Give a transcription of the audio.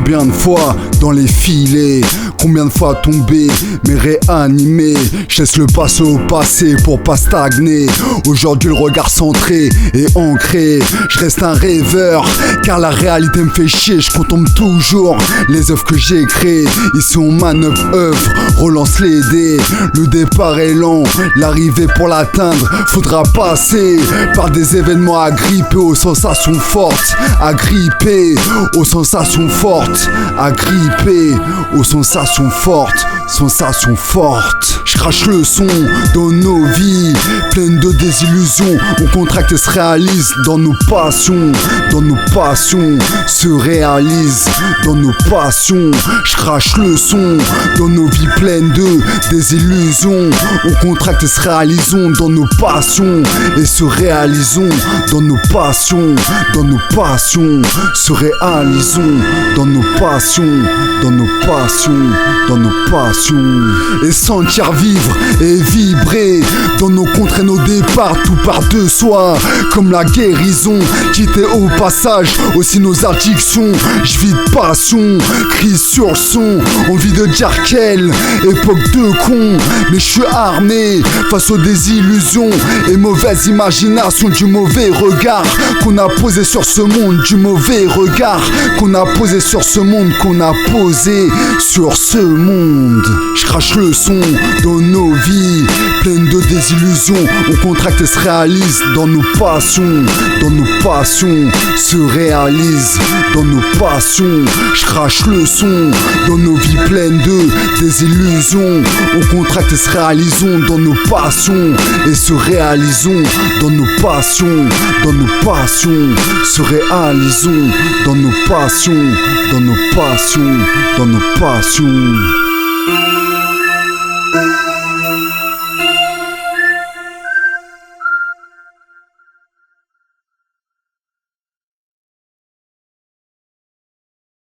Combien de fois dans les filets, combien de fois tombé, mais réanimé. Je laisse le passé au passé pour pas stagner. Aujourd'hui le regard centré et ancré. Je reste un rêveur car la réalité me fait chier. Je contemple toujours les œuvres que j'ai créées. Ici on manœuvre œuvre, relance les dés. Le départ est lent, l'arrivée pour l'atteindre faudra passer par des événements agrippés aux sensations fortes. Agrippés aux sensations fortes. Agrippés aux sensations fortes. Sensations fortes. Je crache le son dans nos vies pleines de désillusions. On contracte et se réalise dans nos passions. Dans nos passions se réalise dans nos passions. Je crache le son dans nos vies pleines de désillusions. On contracte et se réalisons dans nos passions. Et se réalisons dans nos passions. Dans nos passions se réalisons dans nos passions. Dans nos passions. Dans nos passions. Et sentir vivre et vibrer dans nos contres et nos départs, tout part de soi comme la guérison. Quitter au passage aussi nos addictions. Je vis de passion, crie sur le son. Envie de dire quelle époque de con. Mais je suis armé face aux désillusions et mauvaises imaginations. Du mauvais regard qu'on a posé sur ce monde. Du mauvais regard qu'on a posé sur ce monde. Qu'on a posé sur ce monde. Je crache le son dans nos vies pleines de désillusions. On contracte et se réalise dans nos passions. Dans nos passions se réalise dans nos passions. Je crache le son dans nos vies pleines de désillusions. On contracte et se réalisons dans nos passions. Et se réalisons dans nos passions. Dans nos passions se réalisons dans nos passions. Dans nos passions. Dans nos passions.